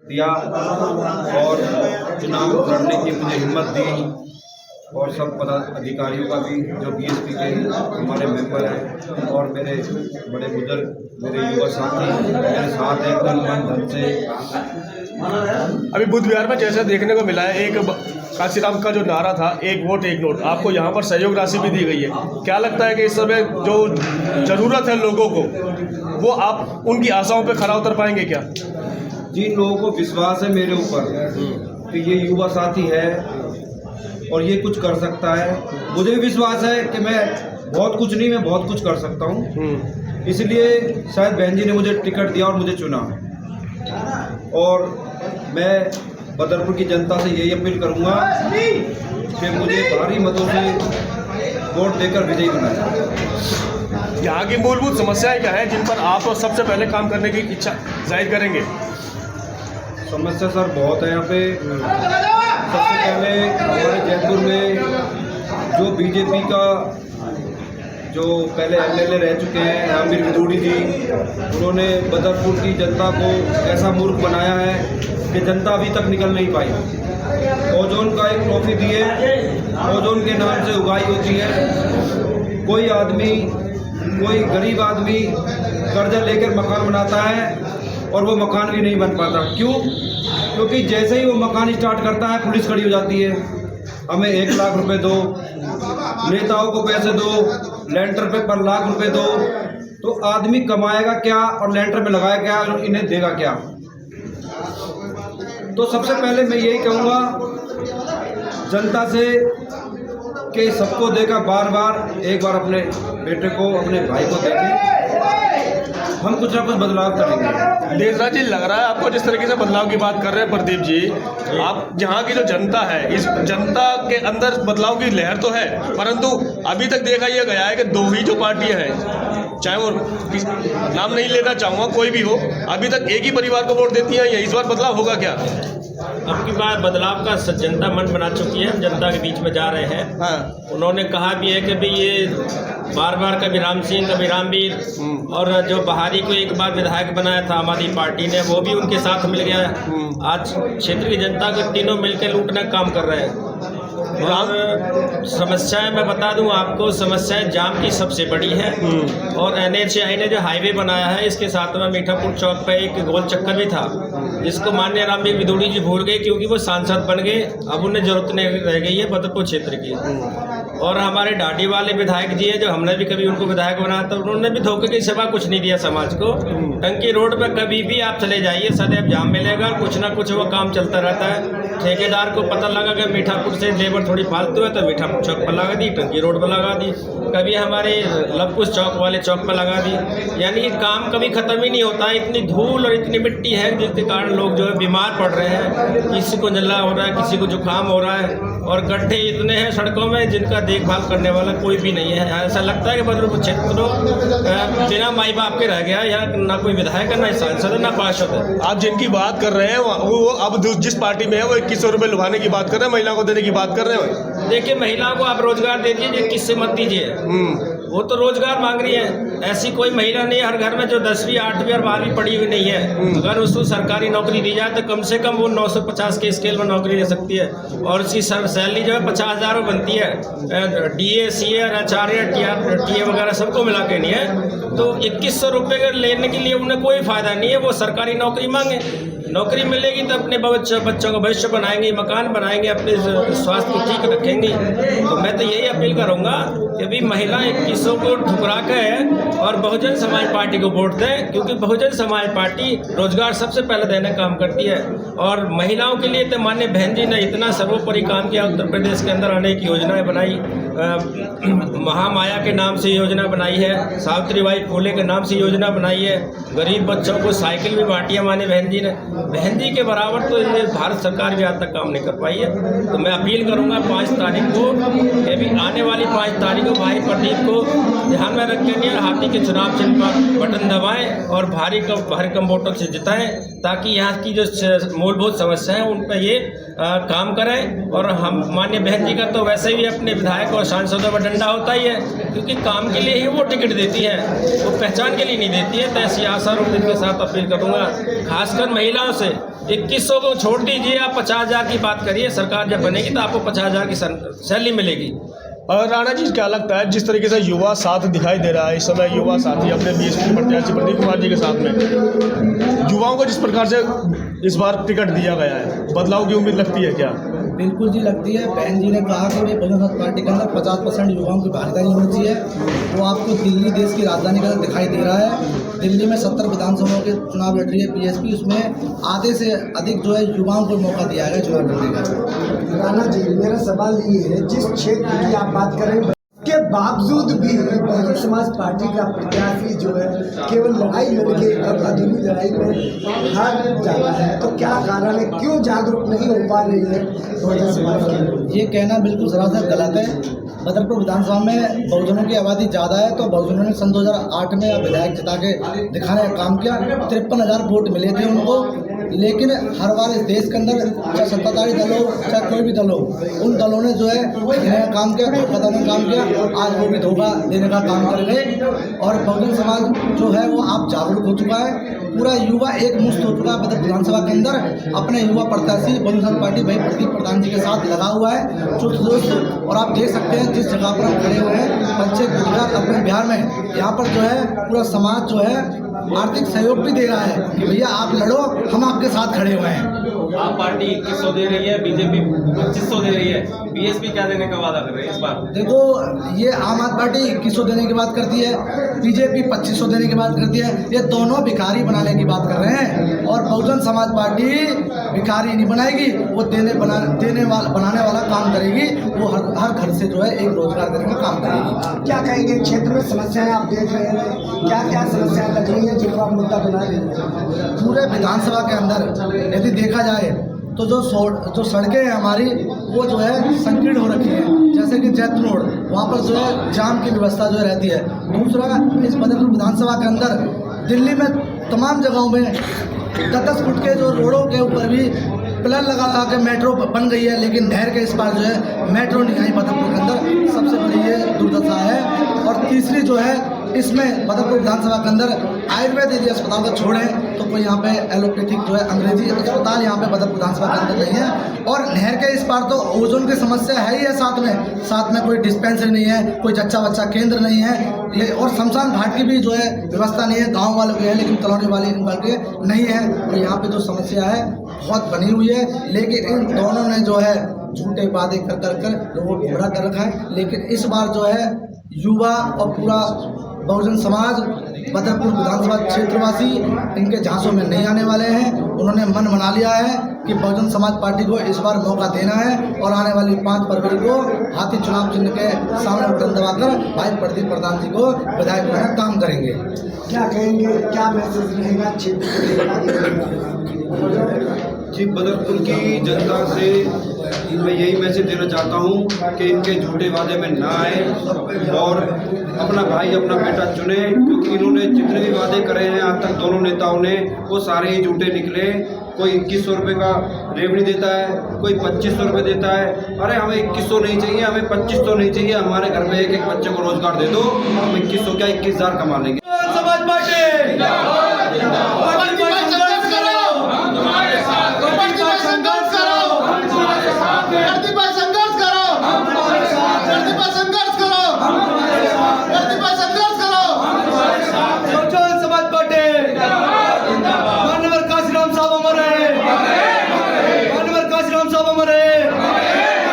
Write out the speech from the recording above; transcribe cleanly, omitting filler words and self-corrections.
दिया और चुनाव लड़ने की मुझे हिम्मत दी, और सब पदाधिकारियों का भी, जो बीएसपी के हमारे मेंबर हैं और मेरे बड़े बुजुर्ग, मेरे युवा साथी मेरे साथ हैं तन मन धन से। अभी बुध विहार में जैसे देखने को मिला है, एक काशीराम का जो नारा था, एक वोट एक नोट, आपको यहाँ पर सहयोग राशि भी दी गई है। क्या लगता है कि इस समय जो ज़रूरत है लोगों को, वो आप उनकी आशाओं पे खरा उतर पाएंगे क्या? जिन लोगों को विश्वास है मेरे ऊपर कि ये युवा साथी है और ये कुछ कर सकता है, मुझे भी विश्वास है कि मैं बहुत कुछ नहीं, मैं बहुत कुछ कर सकता हूँ। इसलिए शायद बहन जी ने मुझे टिकट दिया और मुझे चुना, और मैं बदरपुर की जनता से यही अपील करूँगा कि मुझे भारी मतों से वोट देकर विजयी बनाए। यहाँ की मूलभूत समस्याएं क्या है जिन पर आप सबसे पहले काम करने की इच्छा जाहिर करेंगे? समस्या सर बहुत है यहाँ पे। सबसे पहले हमारे जयपुर में जो बीजेपी का जो पहले एमएलए रह चुके हैं रामवीर विदुड़ी जी, उन्होंने बदरपुर की जनता को ऐसा मूर्ख बनाया है कि जनता अभी तक निकल नहीं पाई। ओजोन का एक ट्रॉफी दिए, ओजोन के नाम से उगाई होती है। कोई आदमी, कोई गरीब आदमी कर्जा लेकर मकान बनाता है और वो मकान भी नहीं बन पाता। क्यों? क्योंकि जैसे ही वो मकान स्टार्ट करता है पुलिस खड़ी हो जाती है, हमें 1 लाख रुपए दो, नेताओं को पैसे दो, लेंटर पे पर लाख रुपए दो। तो आदमी कमाएगा क्या और लेंटर पे लगाएगा क्या और इन्हें देगा क्या? तो सबसे पहले मैं यही कहूँगा जनता से कि सबको देखा बार बार, एक बार अपने बेटे को, अपने भाई को देखें, हम कुछ ना कुछ बदलाव करेंगे। देवराज जी, लग रहा है आपको जिस तरीके से बदलाव की बात कर रहे हैं प्रदीप जी, आप यहाँ की जो जनता है, इस जनता के अंदर बदलाव की लहर तो है, परंतु अभी तक देखा यह गया है कि 2 ही जो पार्टियां हैं, चाहे वो नाम नहीं लेना चाहूँगा, कोई भी हो, अभी तक एक ही परिवार को वोट देती है। इस बार बदलाव होगा क्या? अब की बार बदलाव का जनता मन बना चुकी है, हम जनता के बीच में जा रहे हैं। हाँ। उन्होंने कहा भी है कि भाई ये बार बार कभी राम सिंह, कभी रामवीर, और जो बहारी को एक बार विधायक बनाया था आम आदमी पार्टी ने, वो भी उनके साथ मिल गया। आज क्षेत्र की जनता को तीनों मिलकर लूटने का काम कर रहे हैं। और समस्याएं मैं बता दूं आपको, समस्याएं जाम की सबसे बड़ी है। और NHAI ने जो हाईवे बनाया है, इसके साथ में मीठापुर चौक पे एक गोल चक्कर भी था, जिसको माननीय रामवीर विदुड़ी जी भूल गए क्योंकि वो सांसद बन गए। अब उन्हें जरूरत नहीं रह गई है बदरपुर क्षेत्र की। और हमारे ढाडी वाले विधायक जी है, जो हमने भी कभी उनको विधायक बनाया था, उन्होंने भी धोखे की सेवा कुछ नहीं दिया समाज को। टंकी रोड पर कभी भी आप चले जाइए, सदैव जाम मिलेगा, कुछ ना कुछ वो काम चलता रहता है। ठेकेदार को पता लगा कि मीठापुर से लेबर थोड़ी फालतू है, तो मीठापुर चौक पर लगा दी, टंकी रोड पर लगा दी, कभी हमारे लवकुश चौक वाले चौक पर लगा दी। यानी कि काम कभी खत्म ही नहीं होता है। इतनी धूल और इतनी मिट्टी है जिसके कारण लोग जो है बीमार पड़ रहे हैं। किसी को नल्ला हो रहा है, किसी को जुकाम हो रहा है, और गड्ढे इतने हैं सड़कों में जिनका देखभाल करने वाला कोई भी नहीं है। ऐसा लगता है कि बदरपुर क्षेत्र बिना माई बाप के रह गया। यहाँ ना कोई विधायक है, ना सांसद है, ना पार्षद है। आप जिनकी बात कर रहे हैं वो अब जिस पार्टी में है वो 2100 रुपये लुभाने की बात कर रहे हैं, महिला को देने की बात कर रहे हैं। देखिए, महिलाओं को आप रोजगार दे दीजिए, किससे मत दीजिए, वो तो रोजगार मांग रही है। ऐसी कोई महिला नहीं है हर घर में जो 10वीं 8वीं और 12वीं पढ़ी हुई नहीं है। अगर उसको सरकारी नौकरी दी जाए तो कम से कम वो 950 के स्केल में नौकरी ले सकती है, और उसकी सैलरी जो है 50,000 बनती है। DA, CA, HRA, TA वगैरह सबको मिला के नहीं है। तो 2100 रुपये लेने के लिए उन्हें कोई फायदा नहीं है। वो सरकारी नौकरी मांगे, नौकरी मिलेगी तो अपने बच्चों का भविष्य बनाएंगे, मकान बनाएंगे, अपने स्वास्थ्य को ठीक रखेंगे। तो मैं तो यही अपील करूंगा कि अभी महिला 2100 को ठुकरा के और बहुजन समाज पार्टी को वोट दें, क्योंकि बहुजन समाज पार्टी रोजगार सबसे पहले देने का काम करती है। और महिलाओं के लिए तो माननीय बहन जी ने इतना सर्वोपरि काम किया। उत्तर प्रदेश के अंदर अनेक योजनाएं बनाई, महामाया के नाम से योजना बनाई है, सावित्रीबाई फुले के नाम से योजना बनाई है, गरीब बच्चों को साइकिल भी बांटी है माननीय बहन जी ने। बहन जी के बराबर तो ये भारत सरकार भी आज तक काम नहीं कर पाई है। तो मैं अपील करूंगा 5 तारीख को, अभी आने वाली 5 तारीख को भाई प्रदीप को ध्यान में रख के हाथी के चुनाव चिन्ह पर बटन दबाएं और भारी कम वोटों से जिताएं। ताकि यहाँ की जो मूलभूत समस्या है उन पर ये काम करें। और हम माननीय बहन जी का तो वैसे भी अपने विधायक और सांसदों पर डंडा होता ही है, क्योंकि काम के लिए ही वो टिकट देती है, वो पहचान के लिए नहीं देती है। तो ऐसी आशा और उम्मीद के साथ अपील करूँगा, खासकर महिलाओं से 2100 को छोड़ दीजिए, आप 50,000 की बात करिए। सरकार जब बनेगी तो आपको 50,000 की सैलरी मिलेगी। और राणा जी क्या लगता है, जिस तरीके से युवा साथ दिखाई दे रहा है इस समय, युवा साथी अपने बीएसपी प्रत्याशी प्रदीप कुमार जी के साथ में, युवाओं को जिस प्रकार से इस बार टिकट दिया गया है, बदलाव की उम्मीद लगती है क्या? बिल्कुल जी लगती है। बहन जी ने कहा कि बहुजन समाज पार्टी के अंदर 50% युवाओं की भागीदारी होनी चाहिए। वो आपको दिल्ली देश की राजधानी का दिखाई दे रहा है। दिल्ली में 70 विधानसभाओं के चुनाव लड़ रही है बीएसपी, उसमें आधे से अधिक जो है युवाओं को मौका दिया गया चुनाव लड़ने का। राणा जी, मेरा सवाल ये है, जिस क्षेत्र की आप बात करें के बावजूद भी बहुजन समाज पार्टी का प्रत्याशी जो है केवल लड़ाई लड़के अब अधूरी लड़ाई में हार जाता है, तो क्या कारण है, क्यों जागरूक नहीं हो पा रही है बहुजन समाज की? ये कहना बिल्कुल सरासर गलत है। बदरपुर विधानसभा में बहुजनों की आबादी ज़्यादा है, तो बहुजनों ने सन 2008 में विधायक जिता के दिखाने का काम किया। 53,000 वोट मिले थे उनको, लेकिन हर बार इस देश के अंदर चाहे सत्ताधारी दल हो चाहे कोई भी दल हो, उन दलों ने जो है देने का काम किया, धोखा देने का काम किया। आज वो भी धोखा देने का काम कर रहे। और बहुजन समाज जो है वो आप जागरूक हो चुका है, पूरा युवा एक मुश्त हो चुका है। बदरपुर विधानसभा के अंदर अपने युवा प्रत्याशी बहुजन समाज पार्टी भाई प्रदीप प्रधान जी के साथ लगा हुआ है चुस्त दुरुस्त। और आप देख सकते हैं जिस जगह पर हम खड़े हुए हैं, पंचायत गुजरात अपने बिहार में, यहाँ पर जो है पूरा समाज जो है आर्थिक सहयोग भी दे रहा है कि भैया आप लड़ो, हम आपके साथ खड़े हुए हैं। आप पार्टी 2100 दे रही है, बीजेपी 2500 दे रही है, बीएसपी क्या देने का वादा कर रही है इस बार? देखो, ये आम आदमी पार्टी 2100 देने की बात करती है, बीजेपी 2500 देने की बात करती है। ये दोनों भिखारी बनाने की बात कर रहे हैं। और बहुजन समाज पार्टी भिखारी नहीं बनाएगी, वो बनाने वाला काम करेगी। वो हर घर से जो है एक रोजगार देने का काम करेगी। क्या कहेंगे, क्षेत्र में समस्याएं आप देख रहे हैं, क्या क्या समस्याएं लग रही हैं जिनको आप मुद्दा बना रहे हैं? पूरे विधानसभा के अंदर यदि देखा जाए तो जो सड़कें हैं हमारी, वो जो है संकीर्ण हो रखी हैं। जैसे कि जैतून रोड, वहाँ पर जो है जाम की व्यवस्था जो रहती है। दूसरा, इस बदरपुर विधानसभा के अंदर दिल्ली में तमाम जगहों में 10-10 फुट के जो रोडों के ऊपर भी पिलर लगा के मेट्रो बन गई है, लेकिन नहर के इस पार जो है मेट्रो नहीं आई बदरपुर के अंदर। सबसे बड़ी ये दुर्दशा है। और तीसरी जो है, इसमें बदरपुर विधानसभा के अंदर आयुर्वेद यदि अस्पताल को छोड़ें तो कोई यहाँ पे एलोपैथिक जो है अंग्रेजी अस्पताल यहाँ पे बदरपुर विधानसभा के अंदर नहीं है। और नहर के इस पार तो ओजोन की समस्या है ही है, साथ में कोई डिस्पेंसरी नहीं है, कोई जच्चा बच्चा केंद्र नहीं है, ये और शमशान घाट की भी जो है व्यवस्था नहीं है। गाँव वालों की है लेकिन कॉलोनी वाले के नहीं है। और यहाँ पे जो समस्या है बहुत बनी हुई है, लेकिन इन दोनों ने जो है झूठे वादे कर लोगों को गुमराह कर रखा है। लेकिन इस बार जो है युवा और पूरा बहुजन समाज बदरपुर विधानसभा क्षेत्रवासी इनके झांसों में नहीं आने वाले हैं। उन्होंने मन बना लिया है कि बहुजन समाज पार्टी को इस बार मौका देना है और आने वाली 5 फरवरी को हाथी चुनाव चिन्ह के सामने बटन दबाकर भाई प्रदीप प्रधान जी को विधायक बनाना काम करेंगे। क्या कहेंगे, क्या मैसेज रहेगा क्षेत्र जी? बदरपुर की जनता से मैं यही मैसेज देना चाहता हूँ कि इनके झूठे वादे में ना आए और अपना भाई अपना बेटा चुने, क्योंकि इन्होंने जितने भी वादे करे हैं आज तक दोनों नेताओं ने, वो सारे ही झूठे निकले। कोई 2100 रुपये का रेवड़ी देता है, कोई 2500 रुपये देता है। अरे हमें 2100 नहीं चाहिए, हमें 2500 नहीं चाहिए, हमारे घर में एक बच्चे को रोजगार दे दो, हम 2100 क्या 21,000 कमा लेंगे। समाज पार्टी